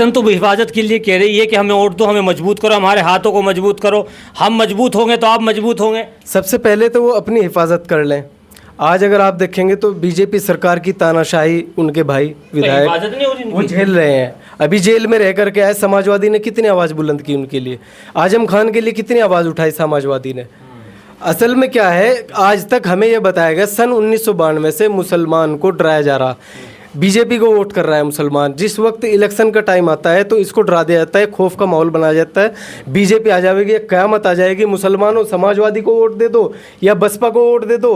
सन तो हिफाजत के लिए कह रही है कि हमें वोट दो, हमें मजबूत करो, हमारे हाथों को मजबूत करो, हम मजबूत होंगे तो आप मजबूत होंगे। सबसे पहले तो वो अपनी हिफाजत कर लें। आज अगर आप देखेंगे तो बीजेपी सरकार की तानाशाही उनके भाई विधायक हिफाजत नहीं हो रही वो झेल रहे हैं। अभी जेल में रह करके आए, समाजवादी ने कितनी आवाज़ बुलंद की उनके लिए, आजम खान के लिए कितनी आवाज़ उठाई समाजवादी ने। असल में क्या है, आज तक हमें यह बताया गया सन 1992 से मुसलमान को डराया जा रहा, बीजेपी को वोट कर रहा है मुसलमान। जिस वक्त इलेक्शन का टाइम आता है तो इसको डरा दिया जाता है, खौफ का माहौल बनाया जाता है, बीजेपी आ जाएगी, क़यामत आ जाएगी, मुसलमानों समाजवादी को वोट दे दो या बसपा को वोट दे दो।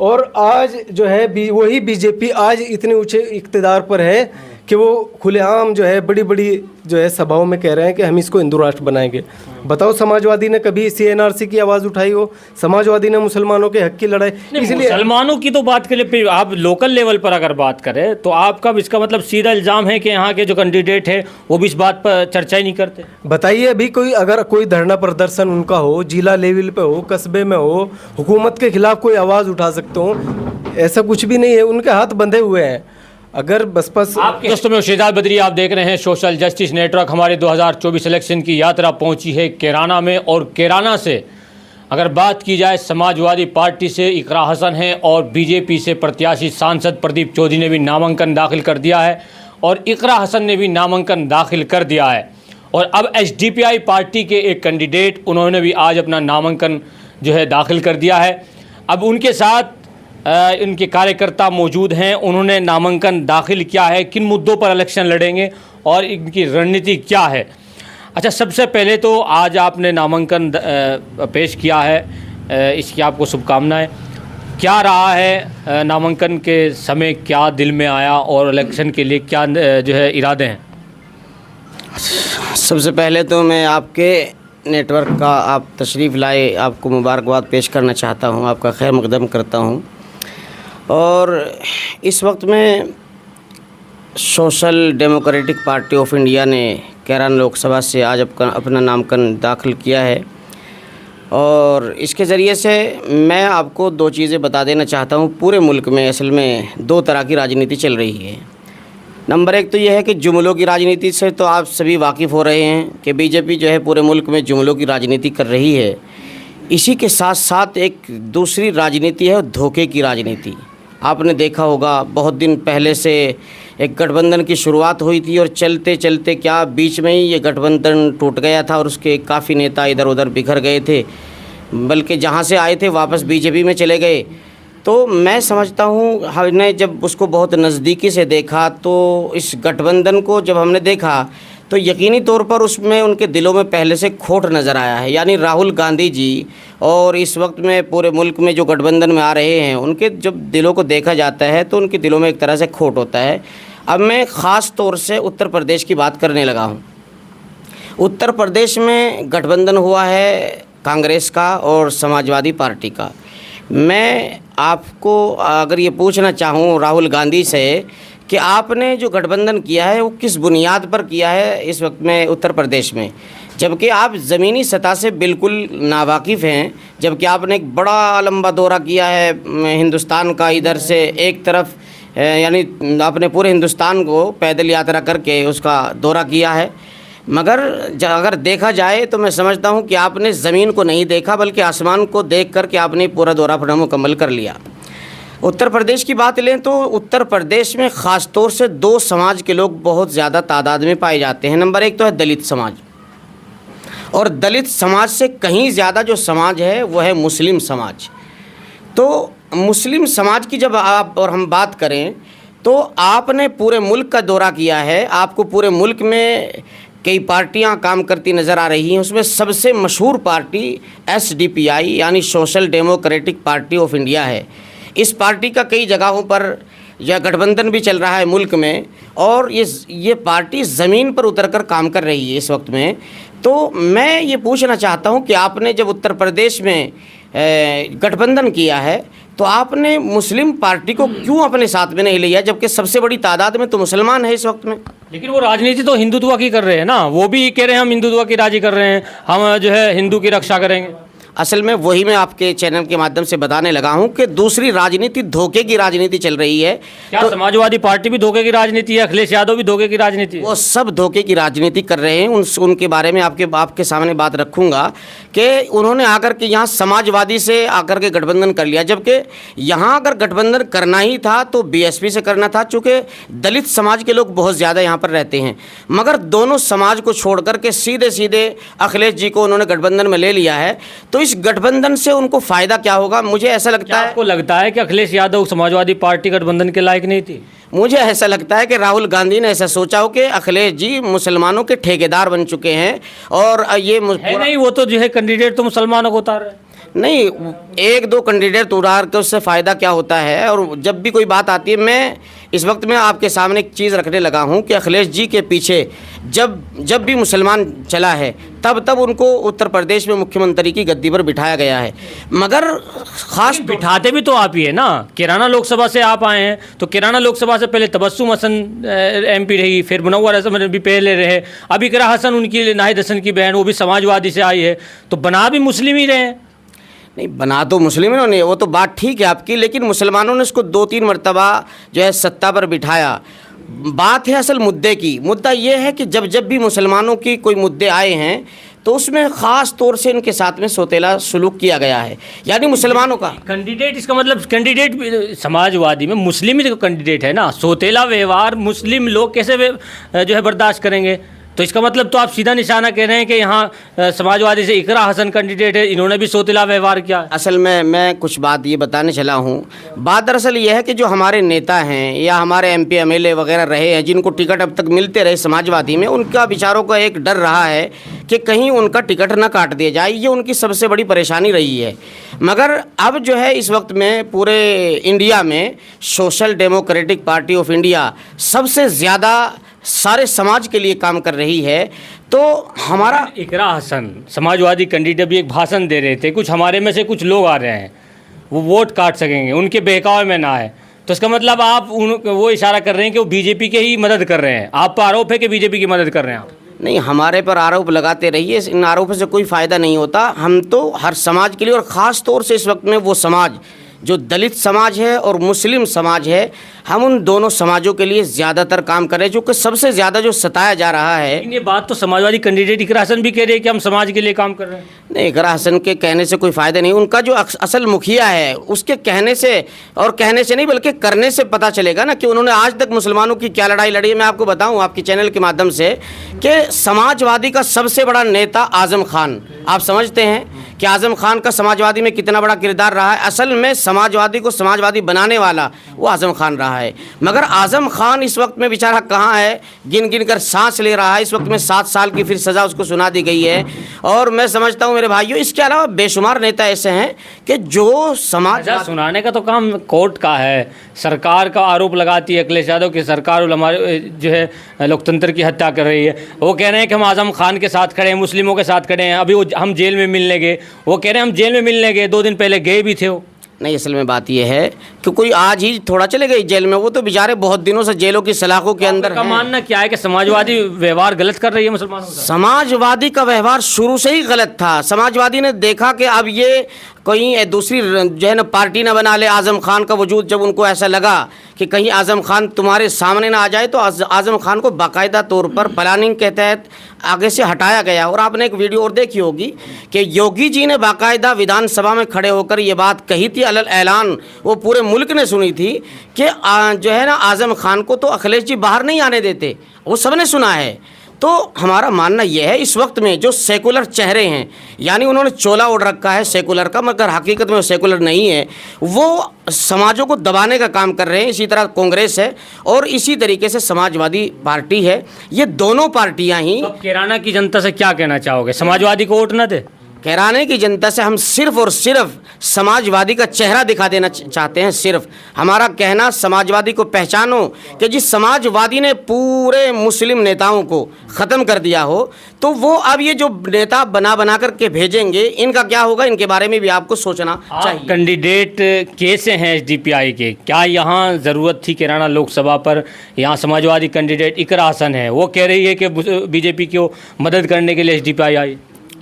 और आज जो है वही बीजेपी आज इतने ऊंचे इक़्तिदार पर है कि वो खुलेआम जो है बड़ी बड़ी जो है सभाओं में कह रहे हैं कि हम इसको हिंदू राष्ट्र बनाएंगे। बताओ, समाजवादी ने कभी CNRC की आवाज़ उठाई हो? समाजवादी ने मुसलमानों के हक की लड़ाई, इसलिए मुसलमानों की तो बात के लिए आप लोकल लेवल पर अगर बात करें तो आपका इसका मतलब सीधा इल्ज़ाम है कि यहाँ के जो कैंडिडेट है वो भी इस बात पर चर्चा ही नहीं करते। बताइए, अभी अगर कोई धरना प्रदर्शन उनका हो, जिला लेवल पे हो, कस्बे में हो, हुकूमत के खिलाफ कोई आवाज़ उठा सकते हो? ऐसा कुछ भी नहीं है, उनके हाथ बंधे हुए हैं। अगर बसपा आपके दोस्तों में शेजाद बदरी, आप देख रहे हैं सोशल जस्टिस नेटवर्क। हमारे 2024 इलेक्शन की यात्रा पहुंची है कैराना में, और कैराना से अगर बात की जाए समाजवादी पार्टी से इकरा हसन है और बीजेपी से प्रत्याशी सांसद प्रदीप चौधरी ने भी नामांकन दाखिल कर दिया है, और इकरा हसन ने भी नामांकन दाखिल कर दिया है। और अब SDPI पार्टी के एक कैंडिडेट, उन्होंने भी आज अपना नामांकन जो है दाखिल कर दिया है। अब उनके साथ इनके कार्यकर्ता मौजूद हैं, उन्होंने नामांकन दाखिल किया है, किन मुद्दों पर इलेक्शन लड़ेंगे और इनकी रणनीति क्या है। अच्छा, सबसे पहले तो आज आपने नामांकन पेश किया है, इसकी आपको शुभकामनाएं। क्या रहा है नामांकन के समय, क्या दिल में आया और इलेक्शन के लिए क्या जो है इरादे हैं? सबसे पहले तो मैं आपके नेटवर्क का आप तशरीफ़ लाए, आपको मुबारकबाद पेश करना चाहता हूँ, आपका खैर मकदम करता हूँ। और इस वक्त में social democratic party of India ने कैराना लोकसभा से आज अपना नामांकन दाखिल किया है, और इसके ज़रिए से मैं आपको दो चीज़ें बता देना चाहता हूँ। पूरे मुल्क में असल में दो तरह की राजनीति चल रही है। नंबर एक तो यह है कि जुमलों की राजनीति से तो आप सभी वाकिफ़ हो रहे हैं कि बीजेपी जो है पूरे मुल्क में जुमलों की राजनीति कर रही है। इसी के साथ साथ एक दूसरी राजनीति है धोखे की राजनीति। आपने देखा होगा बहुत दिन पहले से एक गठबंधन की शुरुआत हुई थी, और चलते चलते क्या बीच में ही ये गठबंधन टूट गया था और उसके काफ़ी नेता इधर उधर बिखर गए थे, बल्कि जहाँ से आए थे वापस बीजेपी में चले गए। तो मैं समझता हूँ हमने जब उसको बहुत नज़दीकी से देखा, तो इस गठबंधन को जब हमने देखा तो यकीनी तौर पर उसमें उनके दिलों में पहले से खोट नज़र आया है। यानी राहुल गांधी जी और इस वक्त में पूरे मुल्क में जो गठबंधन में आ रहे हैं, उनके जब दिलों को देखा जाता है तो उनके दिलों में एक तरह से खोट होता है। अब मैं ख़ास तौर से उत्तर प्रदेश की बात करने लगा हूँ। उत्तर प्रदेश में गठबंधन हुआ है कांग्रेस का और समाजवादी पार्टी का। मैं आपको अगर ये पूछना चाहूँ राहुल गांधी से कि आपने जो गठबंधन किया है वो किस बुनियाद पर किया है इस वक्त में उत्तर प्रदेश में, जबकि आप ज़मीनी सतह से बिल्कुल नावाकिफ़ हैं, जबकि आपने एक बड़ा लंबा दौरा किया है हिंदुस्तान का। इधर से एक तरफ यानी आपने पूरे हिंदुस्तान को पैदल यात्रा करके उसका दौरा किया है, मगर अगर देखा जाए तो मैं समझता हूँ कि आपने ज़मीन को नहीं देखा बल्कि आसमान को देख कर के आपने पूरा दौरा अपना मुकम्मल कर लिया। उत्तर प्रदेश की बात लें तो उत्तर प्रदेश में ख़ास तौर से दो समाज के लोग बहुत ज़्यादा तादाद में पाए जाते हैं। नंबर एक तो है दलित समाज, और दलित समाज से कहीं ज़्यादा जो समाज है वो है मुस्लिम समाज। तो मुस्लिम समाज की जब आप और हम बात करें तो आपने पूरे मुल्क का दौरा किया है, आपको पूरे मुल्क में कई पार्टियां काम करती नज़र आ रही हैं। उसमें सबसे मशहूर पार्टी SDPI यानी social democratic party of India है। इस पार्टी का कई जगहों पर यह गठबंधन भी चल रहा है मुल्क में, और ये पार्टी ज़मीन पर उतरकर काम कर रही है इस वक्त में। तो मैं ये पूछना चाहता हूँ कि आपने जब उत्तर प्रदेश में गठबंधन किया है तो आपने मुस्लिम पार्टी को क्यों अपने साथ में नहीं लिया, जबकि सबसे बड़ी तादाद में तो मुसलमान है इस वक्त में। लेकिन वो राजनीति तो हिंदुत्व की कर रहे हैं ना, वो भी कह रहे हैं हम हिंदुत्व की राजी कर रहे हैं, हम जो है हिंदू की रक्षा करेंगे। असल में वही मैं आपके चैनल के माध्यम से बताने लगा हूं कि दूसरी राजनीति धोखे की राजनीति चल रही है। क्या समाजवादी पार्टी भी धोखे की राजनीति है, अखिलेश यादव भी धोखे की राजनीति है? वो सब धोखे की राजनीति कर रहे हैं। उनके बारे में आपके सामने बात रखूंगा कि उन्होंने आकर के यहाँ समाजवादी से आकर के गठबंधन कर लिया, जबकि यहाँ अगर गठबंधन करना ही था तो बीएसपी से करना था, चूँकि दलित समाज के लोग बहुत ज़्यादा यहाँ पर रहते हैं। मगर दोनों समाज को छोड़ करके सीधे सीधे अखिलेश जी को उन्होंने गठबंधन में ले लिया है। तो इस गठबंधन से उनको फ़ायदा क्या होगा? मुझे ऐसा लगता है, आपको लगता है कि अखिलेश यादव समाजवादी पार्टी गठबंधन के लायक नहीं थी? मुझे ऐसा लगता है कि राहुल गांधी ने ऐसा सोचा हो कि अखिलेश जी मुसलमानों के ठेकेदार बन चुके हैं और ये है नहीं, वो तो जो है कैंडिडेट तो मुसलमानों को उतार रहे हैं। नहीं, एक दो कैंडिडेट उतार के उससे फ़ायदा क्या होता है? और जब भी कोई बात आती है, मैं इस वक्त में आपके सामने एक चीज़ रखने लगा हूं कि अखिलेश जी के पीछे जब भी मुसलमान चला है तब उनको उत्तर प्रदेश में मुख्यमंत्री की गद्दी पर बिठाया गया है। मगर खास बिठाते भी तो आप ही है ना। किराना लोकसभा से आप आए हैं, तो किराना लोकसभा से पहले तबस्सुम हसन एमपी रही, फिर मुनव्वर हसन भी पहले रहे, अब इकरा हसन उनकी नाहिद हसन की बहन, वो भी समाजवादी से आई है, तो बना भी मुस्लिम ही रहे हैं। नहीं, बना तो मुस्लिमों ने, वो तो बात ठीक है आपकी, लेकिन मुसलमानों ने इसको 2-3 मरतबा जो है सत्ता पर बिठाया। बात है असल मुद्दे की। मुद्दा ये है कि जब भी मुसलमानों की कोई मुद्दे आए हैं तो उसमें ख़ास तौर से इनके साथ में सौतेला सुलूक किया गया है, यानी मुसलमानों का कैंडिडेट। इसका मतलब कैंडिडेट समाजवादी में मुस्लिम ही तो कैंडिडेट है ना। सौतेला व्यवहार मुस्लिम लोग कैसे जो है बर्दाश्त करेंगे? तो इसका मतलब तो आप सीधा निशाना कह रहे हैं कि यहाँ समाजवादी से इकरा हसन कैंडिडेट है, इन्होंने भी सौतेला व्यवहार किया। असल में मैं कुछ बात ये बताने चला हूँ। बात दरअसल ये है कि जो हमारे नेता हैं या हमारे एमपी एमएलए वगैरह रहे हैं जिनको टिकट अब तक मिलते रहे समाजवादी में, उनका विचारों का एक डर रहा है कि कहीं उनका टिकट न काट दिया जाए। ये उनकी सबसे बड़ी परेशानी रही है। मगर अब जो है इस वक्त में पूरे इंडिया में social democratic party of India सबसे ज़्यादा सारे समाज के लिए काम कर रही है। तो हमारा इकरा हसन समाजवादी कैंडिडेट भी एक भाषण दे रहे थे, कुछ हमारे में से कुछ लोग आ रहे हैं वो वोट काट सकेंगे, उनके बहकावे में ना आए। तो इसका मतलब आप वो इशारा कर रहे हैं कि वो बीजेपी के ही मदद कर रहे हैं। आप पर आरोप है कि बीजेपी की मदद कर रहे हैं आप? नहीं, हमारे पर आरोप लगाते रहिए, इन आरोपों से कोई फ़ायदा नहीं होता। हम तो हर समाज के लिए, और ख़ास तौर से इस वक्त में वो समाज जो दलित समाज है और मुस्लिम समाज है, हम उन दोनों समाजों के लिए ज़्यादातर काम कर रहे हैं, जो कि सबसे ज़्यादा जो सताया जा रहा है। ये बात तो समाजवादी कैंडिडेट इकरा हसन भी कह रहे हैं कि हम समाज के लिए काम कर रहे हैं। नहीं, इकरा हसन के कहने से कोई फ़ायदा नहीं। उनका जो असल मुखिया है उसके कहने से, और कहने से नहीं बल्कि करने से पता चलेगा ना कि उन्होंने आज तक मुसलमानों की क्या लड़ाई लड़ी है। मैं आपको बताऊं आपके चैनल के माध्यम से कि समाजवादी का सबसे बड़ा नेता आज़म खान, आप समझते हैं कि आज़म खान का समाजवादी में कितना बड़ा किरदार रहा है। असल में समाजवादी को समाजवादी बनाने वाला वो आज़म खान रहा है। मगर आज़म खान इस वक्त में बेचारा कहाँ है, गिन गिन कर सांस ले रहा है। इस वक्त में 7 साल की फिर सज़ा उसको सुना दी गई है। और मैं समझता हूँ मेरे भाइयों, इसके अलावा बेशुमार नेता ऐसे हैं कि जो समाज सुनाने का तो काम कोर्ट का है। सरकार का आरोप लगाती है अखिलेश यादव की सरकार हमारे जो है लोकतंत्र की हत्या कर रही है। वो कह रहे हैं कि हम आज़म खान के साथ खड़े हैं, मुस्लिमों के साथ खड़े हैं। अभी वो हम जेल में मिलने गए, वो कह रहे हैं हम जेल में मिलने गए, 2 दिन पहले गए भी थे वो। नहीं, असल में बात यह है कि कोई आज ही थोड़ा चले गए जेल में, वो तो बेचारे बहुत दिनों से जेलों की सलाखों के अंदर का मानना क्या है कि समाजवादी व्यवहार गलत कर रही है मुसलमानों के साथ? समाजवादी का व्यवहार शुरू से ही गलत था। समाजवादी ने देखा कि अब ये कहीं दूसरी जो है ना पार्टी ना बना ले आज़म खान का वजूद। जब उनको ऐसा लगा कि कहीं आज़म खान तुम्हारे सामने ना आ जाए, तो आज़म खान को बाकायदा तौर पर प्लानिंग के तहत आगे से हटाया गया। और आपने एक वीडियो और देखी होगी कि योगी जी ने बाकायदा विधानसभा में खड़े होकर ये बात कही थी, अलल ऐलान वो पूरे मुल्क ने सुनी थी कि जो है ना आज़म खान को तो अखिलेश जी बाहर नहीं आने देते, वो सब ने सुना है। तो हमारा मानना यह है इस वक्त में जो सेकुलर चेहरे हैं, यानी उन्होंने चोला ओढ़ रखा है सेकुलर का, मगर हकीकत में वो सेकुलर नहीं है, वो समाजों को दबाने का काम कर रहे हैं। इसी तरह कांग्रेस है और इसी तरीके से समाजवादी पार्टी है। ये दोनों पार्टियां ही। तो कैराना की जनता से क्या कहना चाहोगे? समाजवादी को वोट न दे? कैराने की जनता से हम सिर्फ और सिर्फ समाजवादी का चेहरा दिखा देना चाहते हैं। सिर्फ हमारा कहना, समाजवादी को पहचानो कि जिस समाजवादी ने पूरे मुस्लिम नेताओं को ख़त्म कर दिया हो, तो वो अब ये जो नेता बना करके भेजेंगे, इनका क्या होगा, इनके बारे में भी आपको सोचना चाहिए। कैंडिडेट कैसे हैं एसडीपीआई के? क्या यहाँ ज़रूरत थी कैराना लोकसभा पर? यहाँ समाजवादी कैंडिडेट इकरा हसन है, वो कह रही है कि बीजेपी को मदद करने के लिए एसडीपीआई आई।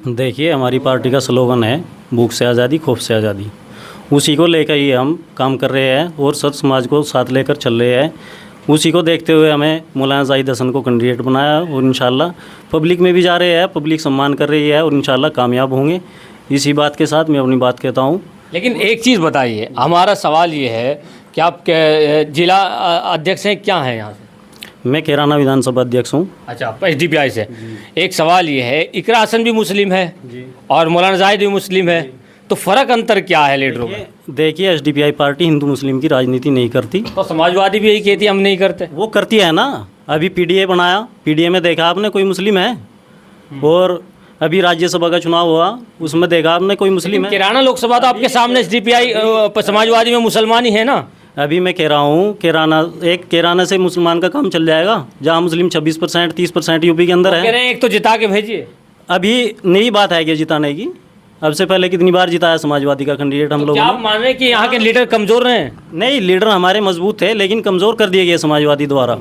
देखिए, हमारी पार्टी का स्लोगन है भूख से आज़ादी, खौफ से आज़ादी, उसी को लेकर ही हम काम कर रहे हैं और सत समाज को साथ लेकर चल रहे हैं। उसी को देखते हुए हमें मौलाना जाहिद हसन को कैंडिडेट बनाया और इंशाल्लाह पब्लिक में भी जा रहे हैं, पब्लिक सम्मान कर रही है और इंशाल्लाह कामयाब होंगे। इसी बात के साथ मैं अपनी बात कहता हूँ। लेकिन एक चीज़ बताइए, हमारा सवाल ये है कि आप जिला अध्यक्ष हैं, क्या हैं यहाँ से? मैं कैराना विधानसभा अध्यक्ष हूँ। अच्छा, SDPI से। एक सवाल ये है, इकरा हसन भी मुस्लिम है और मौलाना जाहिद भी मुस्लिम है, तो फ़र्क अंतर क्या है लीडरों में? देखिए SDPI पार्टी हिंदू मुस्लिम की राजनीति नहीं करती। तो समाजवादी भी यही कहती है हम नहीं करते। वो करती है ना, अभी PDA बनाया, PDA में देखा आपने कोई मुस्लिम है? और अभी राज्यसभा का चुनाव हुआ, उसमें देखा आपने कोई मुस्लिम है? कैराना लोकसभा तो आपके सामने SDPI समाजवादी में मुसलमान ही है ना। अभी मैं कह रहा हूँ कैराना से मुसलमान का काम चल जाएगा, जहाँ मुस्लिम 26% 30% यूपी के अंदर कह है। रहे हैं एक तो जिता के भेजिए। अभी नई बात है कि जिताने की, अब से पहले कितनी बार जिताया समाजवादी का कैंडिडेट हम लोग। क्या आप मान रहे हैं कि यहाँ के लीडर कमज़ोर रहे हैं? नहीं, लीडर हमारे मजबूत थे लेकिन कमज़ोर कर दिए गए समाजवादी द्वारा,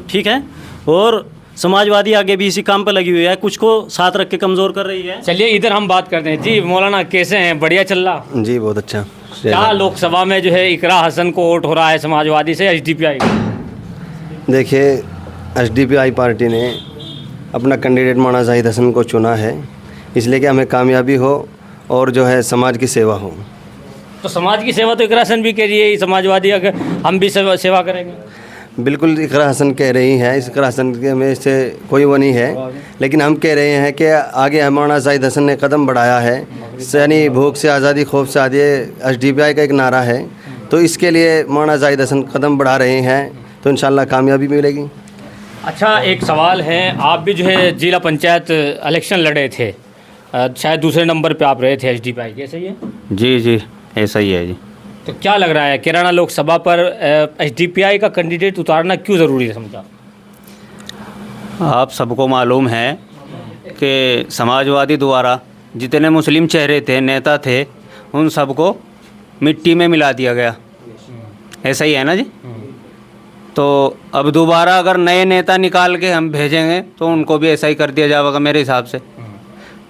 ठीक है। और समाजवादी आगे भी इसी काम पर लगी हुई है, कुछ को साथ रख के कमज़ोर कर रही है। चलिए इधर हम बात करते हैं। जी मौलाना, कैसे हैं? बढ़िया चल रहा? जी बहुत अच्छा। क्या लोकसभा में जो है इकरा हसन को वोट हो रहा है समाजवादी से SDPI? देखिए SDPI पार्टी ने अपना कैंडिडेट मौलाना जाहिद हसन को चुना है, इसलिए कि हमें कामयाबी हो और जो है समाज की सेवा हो। तो समाज की सेवा तो इकरा हसन भी कह रही है, समाजवादी अगर हम भी सेवा करेंगे। बिल्कुल इकरा हसन कह रही हैं, इकरा हसन के में से कोई वो नहीं है, लेकिन हम कह रहे हैं कि आगे मौलाना जाहिद हसन ने कदम बढ़ाया है, यानी भूख से आज़ादी, खौफ से आज़ादी SDPI का एक नारा है, तो इसके लिए मौलाना जाहिद हसन कदम बढ़ा रहे हैं, तो इंशाल्लाह कामयाबी मिलेगी। अच्छा, एक सवाल है, आप भी जो है जिला पंचायत इलेक्शन लड़े थे, शायद दूसरे नंबर पे आप रहे थे SDPI के, सही है? जी ऐसा ही है जी। तो क्या लग रहा है कैराना लोकसभा पर SDPI का कैंडिडेट उतारना क्यों ज़रूरी है समझा? आप सबको मालूम है कि समाजवादी द्वारा जितने मुस्लिम चेहरे थे, नेता थे, उन सबको मिट्टी में मिला दिया गया, ऐसा ही है ना जी। तो अब दोबारा अगर नए नेता निकाल के हम भेजेंगे तो उनको भी ऐसा ही कर दिया जाएगा मेरे हिसाब से।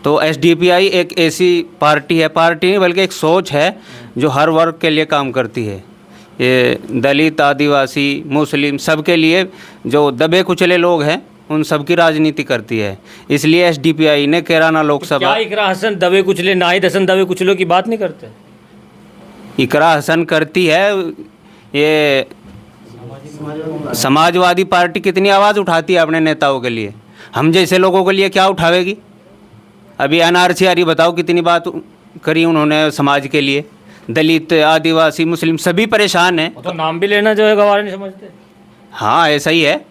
तो SDPI एक ऐसी पार्टी नहीं बल्कि एक सोच है जो हर वर्ग के लिए काम करती है। ये दलित, आदिवासी, मुस्लिम सबके लिए जो दबे कुचले लोग हैं उन सब की राजनीति करती है। इसलिए SDPI ने कैराना लोकसभा। क्या इकरा हसन दबे कुचले, नाहिद हसन दबे कुचलों की बात नहीं करते? इकरा हसन करती है। ये समाजवादी पार्टी कितनी आवाज़ उठाती है अपने नेताओं के लिए, हम जैसे लोगों के लिए क्या उठावेगी? अभी NRC आ रही, बताओ कितनी बात करी उन्होंने समाज के लिए। दलित, आदिवासी, मुस्लिम सभी परेशान हैं। तो नाम भी लेना जो है गवार नहीं समझते। हाँ ऐसा ही है।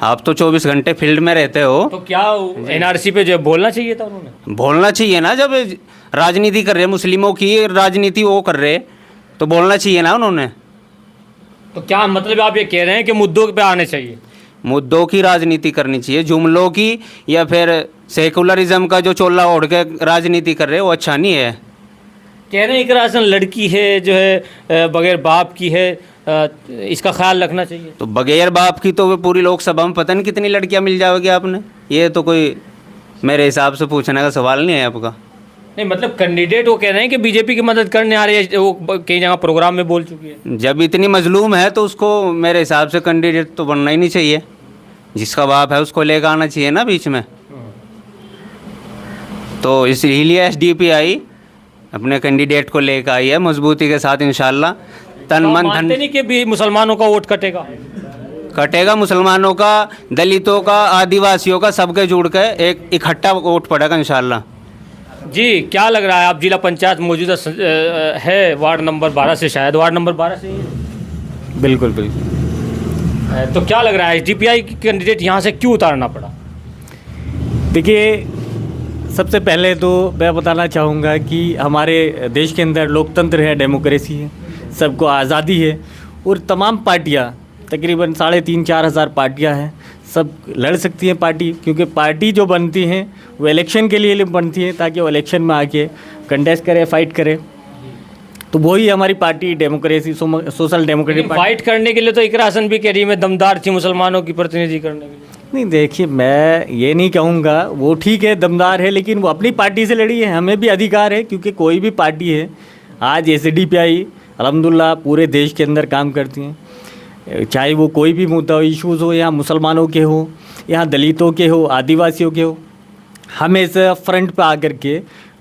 आप तो 24 घंटे फील्ड में रहते हो। तो क्या NRC पे जो है बोलना चाहिए था उन्होंने? बोलना चाहिए ना, जब राजनीति कर रहे, मुस्लिमों की राजनीति वो कर रहे, तो बोलना चाहिए ना उन्होंने। तो क्या मतलब आप ये कह रहे हैं कि मुद्दों पे आने चाहिए? मुद्दों की राजनीति करनी चाहिए, जुमलों की या फिर सेकुलरिज्म का जो चोला ओढ़ के राजनीति कर रहे हैं वो अच्छा नहीं है। कह रहे हैं इकरा हसन लड़की है जो है बगैर बाप की है, इसका ख्याल रखना चाहिए। तो बगैर बाप की तो पूरी लोकसभा में पता नहीं कितनी लड़कियां मिल जाओगी आपने। ये तो कोई मेरे हिसाब से पूछने का सवाल नहीं है आपका। नहीं मतलब कैंडिडेट वो कह रहे हैं कि बीजेपी की मदद करने आ रही है, वो कई जगह प्रोग्राम में बोल चुकी है। जब इतनी मजलूम है तो उसको मेरे हिसाब से कैंडिडेट तो बनना ही नहीं चाहिए। जिसका बाप है उसको लेकर आना चाहिए ना बीच में। तो इसलिए SDPI अपने कैंडिडेट को लेकर आई है मजबूती के साथ, इंशाल्लाह तन मन धन। नहीं कि भी मुसलमानों का वोट कटेगा, मुसलमानों का, दलितों का, आदिवासियों का, सबके जुड़ के एक इकट्ठा वोट पड़ेगा इंशाल्लाह। जी क्या लग रहा है, आप जिला पंचायत मौजूदा है वार्ड नंबर 12 से, शायद वार्ड नंबर 12 से? बिल्कुल। तो क्या लग रहा है SDPI की कैंडिडेट यहाँ से क्यों उतारना पड़ा? देखिए, सबसे पहले तो मैं बताना चाहूँगा कि हमारे देश के अंदर लोकतंत्र है, डेमोक्रेसी है, सबको आज़ादी है और तमाम पार्टियाँ, तकरीबन 3,500-4 हज़ार पार्टियाँ हैं, सब लड़ सकती हैं पार्टी, क्योंकि पार्टी जो बनती हैं वो इलेक्शन के लिए बनती हैं ताकि वो इलेक्शन में आके कंटेस्ट करे, फाइट करे। तो वही हमारी party democracy, social democratic fight करने के लिए तो इकरा हसन भी कह रही है मैं दमदार थी मुसलमानों की प्रतिनिधि करने के लिए। नहीं देखिए, मैं ये नहीं कहूँगा वो ठीक है, दमदार है, लेकिन वो अपनी पार्टी से लड़ी है, हमें भी अधिकार है, क्योंकि कोई भी पार्टी है आज एसडीपीआई अल्हम्दुलिल्लाह पूरे देश के अंदर काम करती हैं, चाहे वो कोई भी मुद्दा हो, इशूज़ हो, या मुसलमानों के हो, या दलितों के हो, आदिवासियों के हो, हम इस फ्रंट पे आकर के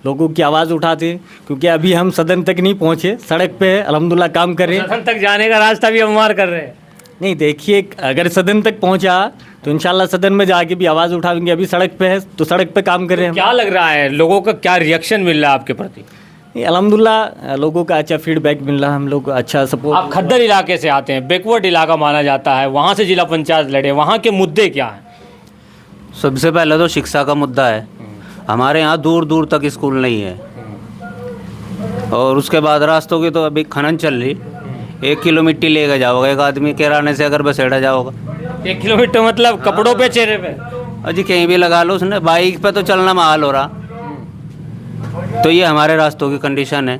लोगों की आवाज़ उठाते हैं, क्योंकि अभी हम सदन तक नहीं पहुँचे, सड़क पे अल्हम्दुलिल्लाह काम कर रहे हैं। सदन तक जाने का रास्ता भी हमवार कर रहे हैं। नहीं देखिए, अगर सदन तक पहुंचा तो इंशाल्लाह सदन में जाके भी आवाज़ उठाएंगे, अभी सड़क पे है तो सड़क पे काम कर रहे हैं। क्या लग रहा है, लोगों का क्या रिएक्शन मिल रहा है आपके प्रति? नहीं, अल्हम्दुलिल्लाह लोगों का अच्छा फीडबैक मिल रहा है, हम लोग को अच्छा सपोर्ट। आप खद्दर इलाके से आते हैं, बैकवर्ड इलाका माना जाता है, वहाँ से जिला पंचायत लड़े, वहाँ के मुद्दे क्या हैं? सबसे पहले तो शिक्षा का मुद्दा है। हमारे यहाँ दूर दूर तक स्कूल नहीं है, और उसके बाद रास्तों की तो अभी खनन चल रही। 1 किलो मिट्टी लेकर जाओगा एक आदमी किराने से, अगर बसेड़ा जाओगा 1 किलोमीटर मतलब कपड़ों पे, चेहरे पे? अजी कहीं भी लगा लो, उसने बाइक पे तो चलना महाल हो रहा। तो ये हमारे रास्तों की कंडीशन है।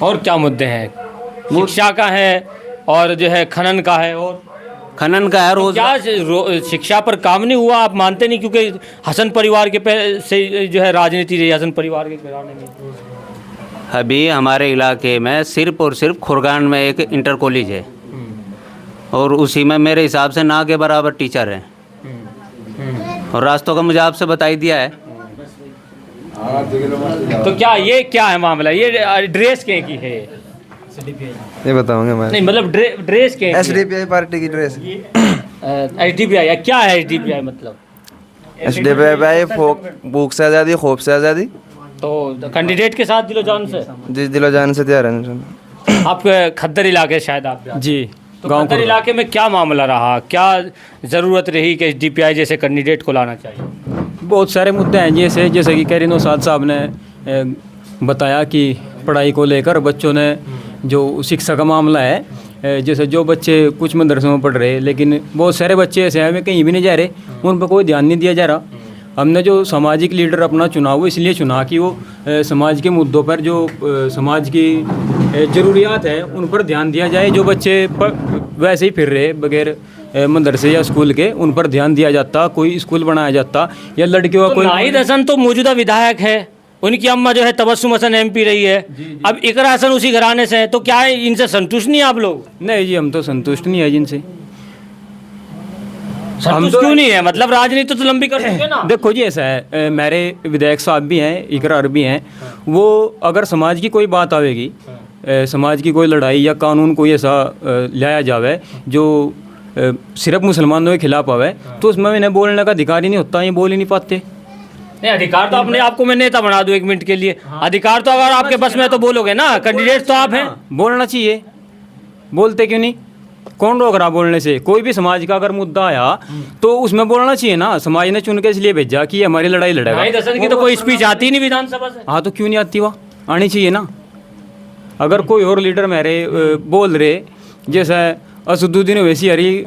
और क्या मुद्दे हैं? शिक्षा का है और जो है खनन का है, और खनन का है रोज। क्या शिक्षा पर काम नहीं हुआ? आप मानते नहीं? क्योंकि हसन परिवार के से जो है राजनीति रही, हसन परिवार के घराने में। अभी हमारे इलाके में सिर्फ और सिर्फ खुरगान में एक इंटर कॉलेज है, और उसी में मेरे हिसाब से ना के बराबर टीचर हैं। और रास्तों का मुझे आपसे बता ही दिया है। तो क्या है मामला? ये ड्रेस के की है? ये बताऊंगा मैं। नहीं मतलब ड्रेस के? एसडीपीआई पार्टी की ड्रेस। एसडीपीआई क्या है? एसडीपीआई मतलब एसडीपीआई भूख से आज़ादी, खौफ से आज़ादी। तो कैंडिडेट के साथ दिलो जान से? जिस दिलो जान से तैयार है। आप खद्दर इलाके शायद आप जी, तो खद्दर इलाके में क्या मामला रहा, क्या ज़रूरत रही कि एसडीपीआई जैसे कैंडिडेट को लाना चाहिए? बहुत सारे मुद्दे हैं, जैसे कि कैरी नौशाद साहब ने बताया कि पढ़ाई को लेकर बच्चों ने जो शिक्षा का मामला है, जैसे जो बच्चे कुछ मदरसों में पढ़ रहे हैं, लेकिन बहुत सारे बच्चे ऐसे हैं वे कहीं भी नहीं जा रहे, उन पर कोई ध्यान नहीं दिया जा रहा। हमने जो सामाजिक लीडर अपना चुना वो इसलिए चुना कि वो समाज के मुद्दों पर, जो समाज की ज़रूरियात है उन पर ध्यान दिया जाए। जो बच्चे वैसे ही फिर रहे बगैर मदरसे या स्कूल के, उन पर ध्यान दिया जाता, कोई स्कूल बनाया जाता, या लड़कियों का कोई। नाहिद हसन तो मौजूदा विधायक है, उनकी अम्मा जो है तबस्सुम हसन एमपी रही है, अब इकरा हसन उसी घराने से है, तो क्या है इनसे संतुष्ट नहीं आप लोग? नहीं जी, हम तो संतुष्ट नहीं है जिनसे। संतुष्ट क्यों नहीं है? मतलब राजनीति तो लंबी कर चुके ना। देखो जी, ऐसा है, मेरे विधायक साहब भी हैं, इकरार भी हैं, वो अगर समाज की कोई बात आवेगी, समाज की कोई लड़ाई या कानून कोई ऐसा लाया जावे जो सिर्फ मुसलमानों के खिलाफ आवे, तो उसमें इन्हें बोलने का अधिकार ही नहीं होता, ये बोल ही नहीं पाते। नहीं, अधिकार तो अपने आप को मैं नेता बना दूं 1 मिनट के लिए। अधिकार तो अगर आपके बस में तो बोलोगे ना, कैंडिडेट तो आप हैं। बोलना चाहिए, बोलते क्यों नहीं? कौन रोक रहा बोलने से? कोई भी समाज का अगर मुद्दा आया तो उसमें बोलना चाहिए ना। समाज ने चुन के इसलिए भेजा कि हमारी लड़ाई लड़ेगा। नाहिद हसन की तो कोई स्पीच आती नहीं विधानसभा से। हाँ, तो क्यों नहीं आती? वह आनी चाहिए ना। अगर कोई और लीडर मेरे बोल रहे, जैसे असदुद्दीन ओवैसी हरी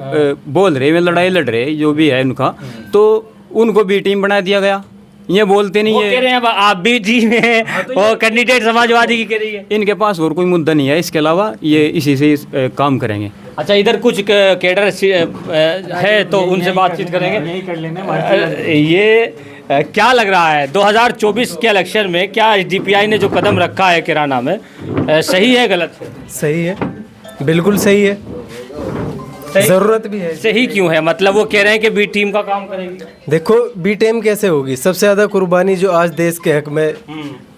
बोल रहे, वे लड़ाई लड़ रहे, जो भी है उनका, तो उनको भी टीम बना दिया गया। ये बोलते नहीं है, कह रहे हैं आप भी टीम है और कैंडिडेट समाजवादी की कह रही है। इनके पास और कोई मुद्दा नहीं है, इसके अलावा ये इसी से काम करेंगे। अच्छा, इधर कुछ कैडर है तो उनसे बातचीत करेंगे। यही कर लेना। ये क्या लग रहा है 2024 के इलेक्शन में, क्या एसडीपीआई ने जो कदम रखा है किराना में, सही है गलत है? सही है, बिल्कुल सही है, ज़रूरत भी है। सही क्यों है? मतलब वो कह रहे हैं कि बी टीम का काम करेगी। देखो, बी टीम कैसे होगी? सबसे ज़्यादा कुर्बानी जो आज देश के हक में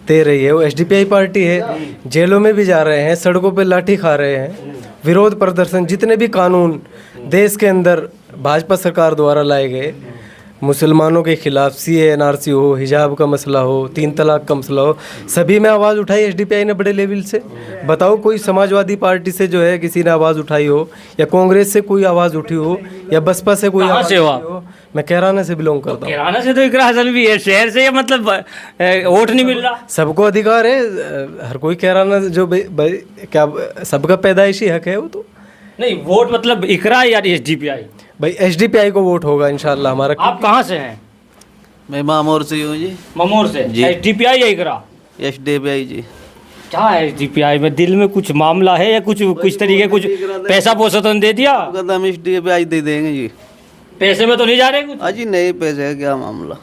दे रही है वो एसडीपीआई पार्टी है। जेलों में भी जा रहे हैं, सड़कों पे लाठी खा रहे हैं, विरोध प्रदर्शन, जितने भी कानून देश के अंदर भाजपा सरकार द्वारा लाए गए, मुसलमानों के खिलाफ सीए एनआरसी हो, हिजाब का मसला हो, 3 तलाक का मसला हो, सभी में आवाज़ उठाई एसडीपीआई ने बड़े लेवल से। बताओ, कोई समाजवादी पार्टी से जो है किसी ने आवाज़ उठाई हो, या कांग्रेस से कोई आवाज़ उठी हो, या बसपा से कोई आवाज़ उठी हो? मैं कैराना से बिलोंग करता हूँ। किराना से तो इकरा हसन भी है, शहर से मतलब वोट नहीं मिल रहा। सबको अधिकार है, हर कोई कैराना जो क्या सबका पैदाइशी हक है वो। तो नहीं, वोट मतलब इकरा या एसडीपीआई? भाई एसडीपीआई को वोट होगा इंशाल्लाह हमारा। आप कहाँ से हैं? मैं मामोर से हूँ जी। ममोर से? जी। एसडीपीआई या इकरा? एसडीपीआई जी। क्या है एसडीपीआई में? दिल में कुछ मामला है या कुछ तरीके कुछ पैसा पोसा तो नहीं दे दिया? कदम एसडीपीआई दे देंगे जी। पैसे में तो नहीं जा रहे कुछ? अजी नहीं पैसे है, क्या मामला?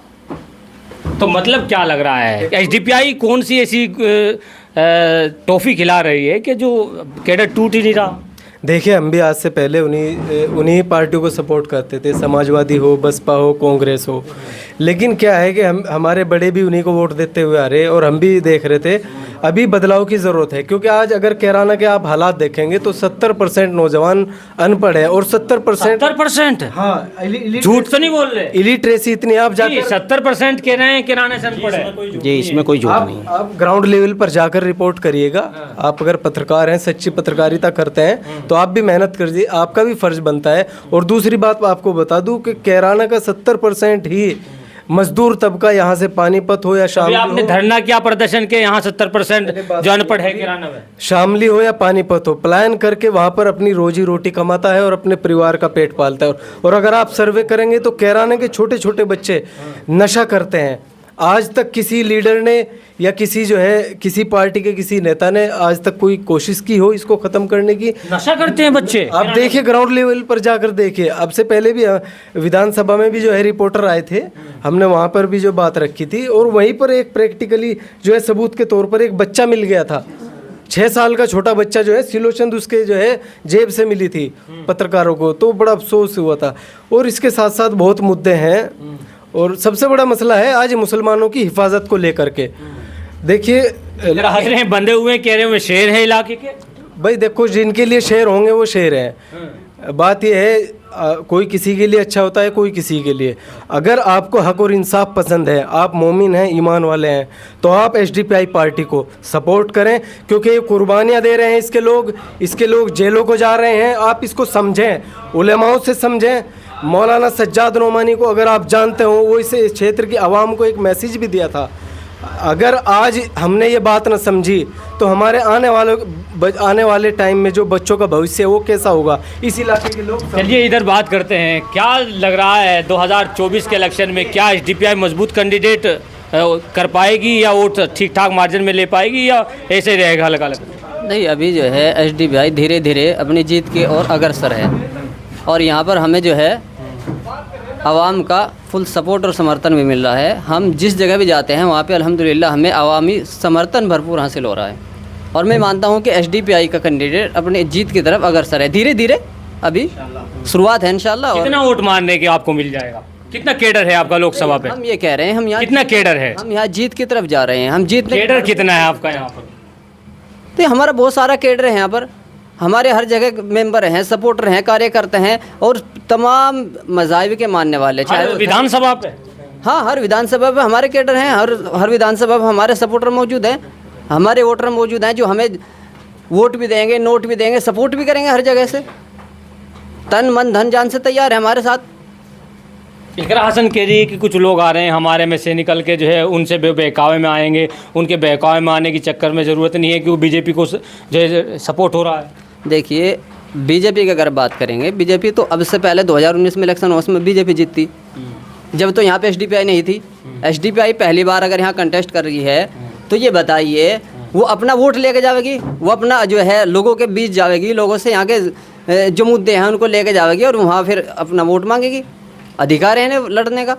तो मतलब क्या लग रहा है एसडीपीआई कौन सी ऐसी टॉफी खिला रही है कि जो कैडर टूट ही नहीं रहा? देखिए, हम भी आज से पहले उन्हीं पार्टियों को सपोर्ट करते थे, समाजवादी हो, बसपा हो, कांग्रेस हो। लेकिन क्या है कि हमारे बड़े भी उन्हीं को वोट देते हुए आ रहे और हम भी देख रहे थे अभी बदलाव की ज़रूरत है। क्योंकि आज अगर कैराना के आप हालात देखेंगे तो 70% नौजवान अनपढ़ है और 70% हाँ, झूठ तो नहीं बोल रहे? इलिटरेसी इतनी आप जाकर 70% कह रहे हैं किराने से अनपढ़ है जी, इसमें कोई झूठ नहीं है। आप ग्राउंड लेवल पर जाकर रिपोर्ट करिएगा। आप अगर पत्रकार हैं, सच्ची पत्रकारिता करते हैं तो आप भी मेहनत करिए, आपका भी फर्ज बनता है। और दूसरी बात आपको बता दूं कि कैराना का 70% ही मजदूर तबका यहाँ से पानीपत हो या शामली आपने हो, धरना किया प्रदर्शन के यहाँ 70% जो अनपढ़ है किराना में, शामली हो या पानीपत हो, पलायन करके वहाँ पर अपनी रोजी रोटी कमाता है और अपने परिवार का पेट पालता है। और अगर आप सर्वे करेंगे तो कैराने के छोटे छोटे बच्चे नशा करते हैं। आज तक किसी लीडर ने या किसी पार्टी के किसी नेता ने आज तक कोई कोशिश की हो इसको ख़त्म करने की? नशा करते हैं बच्चे। आप देखिए, ग्राउंड लेवल पर जाकर देखिए। अब से पहले भी विधानसभा में भी जो है रिपोर्टर आए थे, हमने वहाँ पर भी जो बात रखी थी और वहीं पर एक प्रैक्टिकली जो है सबूत के तौर पर एक बच्चा मिल गया था। 6 साल का छोटा बच्चा जो है सिलोचंद उसके जो है जेब से मिली थी पत्रकारों को, तो बड़ा अफसोस हुआ था। और इसके साथ साथ बहुत मुद्दे हैं और सबसे बड़ा मसला है आज मुसलमानों की हिफाजत को लेकर के। देखिए, हंस रहे हैं, बंधे हुए कह रहे हैं शेर है इलाके के। भाई देखो, जिनके लिए शेर होंगे वो शेर हैं। बात यह है कोई किसी के लिए अच्छा होता है, कोई किसी के लिए। अगर आपको हक और इंसाफ पसंद है, आप मोमिन हैं, ईमान वाले हैं, तो आप एसडीपीआई पार्टी को सपोर्ट करें। क्योंकि ये कुर्बानियाँ दे रहे हैं इसके लोग जेलों को जा रहे हैं। आप इसको समझें, उलेमाओं से समझें। मौलाना सज्जाद नोमानी को अगर आप जानते हो, वो इस क्षेत्र की आवाम को एक मैसेज भी दिया था। अगर आज हमने ये बात न समझी तो हमारे आने वाले टाइम में जो बच्चों का भविष्य है वो कैसा होगा, इस इलाके के लोग। चलिए इधर बात करते हैं। क्या लग रहा है 2024 के इलेक्शन में क्या एसडीपीआई मजबूत कैंडिडेट कर पाएगी या वोट ठीक ठाक मार्जिन में ले पाएगी या ऐसे ही रहेगा हल्का हल्का? नहीं, अभी जो है एसडीपीआई धीरे धीरे अपनी जीत की ओर अग्रसर है और यहाँ पर हमें जो है आवाम का फुल सपोर्ट और समर्थन भी मिल रहा है। हम जिस जगह भी जाते हैं वहाँ पे अल्हम्दुलिल्लाह हमें आवामी समर्थन भरपूर हासिल हो रहा है और मैं मानता हूँ कि एसडीपीआई का कैंडिडेट अपने जीत की तरफ अग्रसर है। धीरे धीरे अभी शुरुआत है इंशाल्लाह। और कितना वोट मारने के आपको मिल जाएगा? कितना केडर है आपका लोकसभा पे? हम ये कह रहे हैं, हम यहाँ कितना केडर है? हम यहाँ जीत की तरफ जा रहे हैं। हम जीत केडर कितना है आपका यहाँ पर? तो हमारा बहुत सारा केडर है यहाँ पर। हमारे हर जगह मेंबर हैं, सपोर्टर हैं, कार्यकर्ता हैं और तमाम मज़ाहिब के मानने वाले, चाहे विधानसभा पे। हाँ, हर विधानसभा पे हमारे केडर हैं। हर विधानसभा पे हमारे सपोर्टर मौजूद हैं, हमारे वोटर मौजूद हैं जो हमें वोट भी देंगे, नोट भी देंगे, सपोर्ट भी करेंगे हर जगह से। तन मन धन जान से तैयार है हमारे साथ। इकरा हसन कह रही है कि कुछ लोग आ रहे हैं हमारे में से निकल के जो है उनसे बहकावे में आएंगे। उनके बहकावे में आने के चक्कर में ज़रूरत नहीं है कि वो बीजेपी को जो है सपोर्ट हो रहा है। देखिए, बीजेपी की अगर बात करेंगे, बीजेपी तो अब से पहले 2019 में इलेक्शन हुआ उसमें बीजेपी जीती, जब तो यहाँ पे एसडीपीआई नहीं थी। एसडीपीआई पहली बार अगर यहाँ कंटेस्ट कर रही है तो ये बताइए वो अपना वोट लेके जाएगी, वो अपना जो है लोगों के बीच जाएगी, लोगों से यहाँ के जो मुद्दे हैं उनको लेके जाएगी और वहाँ फिर अपना वोट मांगेगी। अधिकार है लड़ने का।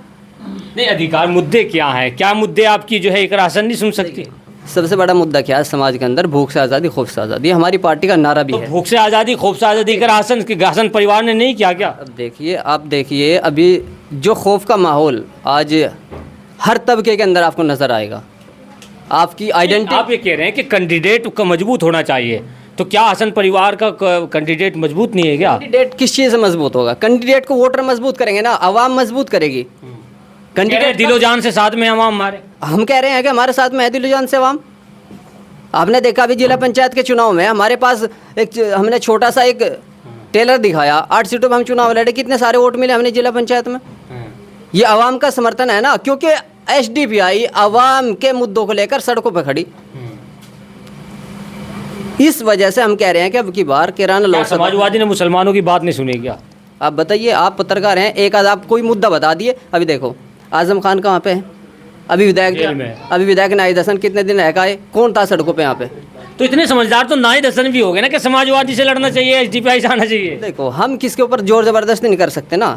नहीं, अधिकार मुद्दे क्या हैं? क्या मुद्दे आपकी जो है इकरा हसन नहीं सुन सकती? सबसे बड़ा मुद्दा क्या है समाज के अंदर? भूख से आज़ादी, खौफ से आज़ादी। हमारी पार्टी का नारा भी है। भूख से आज़ादी, खौफ से आज़ादी इकरा हसन परिवार ने नहीं किया क्या? अब देखिए, आप देखिए अभी जो खौफ का माहौल आज हर तबके के अंदर आपको नज़र आएगा। आपकी आइडेंटिटी, आप ये कह रहे हैं कि कैंडिडेट का मजबूत होना चाहिए, तो क्या हसन परिवार का कैंडिडेट मजबूत नहीं है क्या? कैंडिडेट किस चीज़ से मजबूत होगा? कैंडिडेट को वोटर मजबूत करेंगे ना, आवाम मजबूत करेगी। कैंडिडेट दिलो जान से साथ में आवाम हमारे। हम कह रहे हैं कि हमारे साथ में है दिलो जान से आवाम। आपने देखा अभी जिला पंचायत के चुनाव में हमारे पास हमने छोटा सा एक टेलर दिखाया, 8 सीटों पर हम चुनाव लड़े, कितने सारे वोट मिले हमने जिला पंचायत में। ये आवाम का समर्थन है ना, क्योंकि एसडीपीआई आवाम के मुद्दों को लेकर सड़कों पर खड़ी। इस वजह से हम कह रहे हैं कि अब की बार किराना लोकसभा। समाजवादी ने मुसलमानों की बात नहीं सुनी क्या? आप बताइए, आप पत्रकार हैं, एक आध आप कोई मुद्दा बता दिए। अभी देखो आजम खान कहाँ पे है? अभी विधायक नाहिद हसन कितने दिन रह आए? कौन था सड़कों पे यहाँ पे? तो इतने समझदार तो नाहिद हसन भी हो गए ना कि समाजवादी से लड़ना चाहिए, एसडीपीआई से आना चाहिए। देखो हम किसके ऊपर जोर ज़बरदस्ती नहीं कर सकते ना।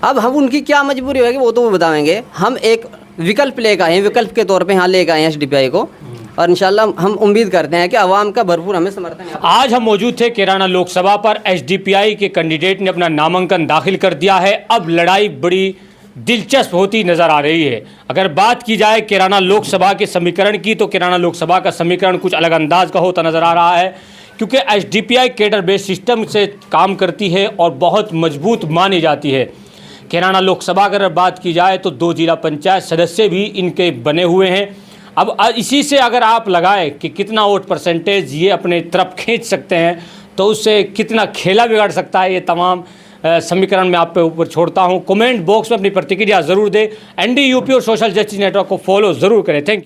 अब हम उनकी क्या मजबूरी होगी वो तो वो बताएंगे। हम एक विकल्प लेकर आए हैं, विकल्प के तौर पे यहाँ लेकर आए हैं एसडीपीआई को, और इंशाल्लाह हम उम्मीद करते हैं कि आवाम का भरपूर हमें समर्थन है। आज हम मौजूद थे कैराना लोकसभा पर। एसडीपीआई के कैंडिडेट ने अपना नामांकन दाखिल कर दिया है। अब लड़ाई बड़ी दिलचस्प होती नज़र आ रही है। अगर बात की जाए कैराना लोकसभा के समीकरण की, तो कैराना लोकसभा का समीकरण कुछ अलग अंदाज का होता नज़र आ रहा है, क्योंकि एसडीपीआई कैडर बेस्ड सिस्टम से काम करती है और बहुत मजबूत मानी जाती है। कैराना लोकसभा अगर बात की जाए तो 2 जिला पंचायत सदस्य भी इनके बने हुए हैं। अब इसी से अगर आप लगाएं कि कितना वोट परसेंटेज ये अपने तरफ खींच सकते हैं, तो उससे कितना खेला बिगाड़ सकता है, ये तमाम समीकरण मैं आप पे ऊपर छोड़ता हूं। कमेंट बॉक्स में अपनी प्रतिक्रिया ज़रूर दें। ND UP और सोशल जस्टिस नेटवर्क को फॉलो ज़रूर करें। Thank you.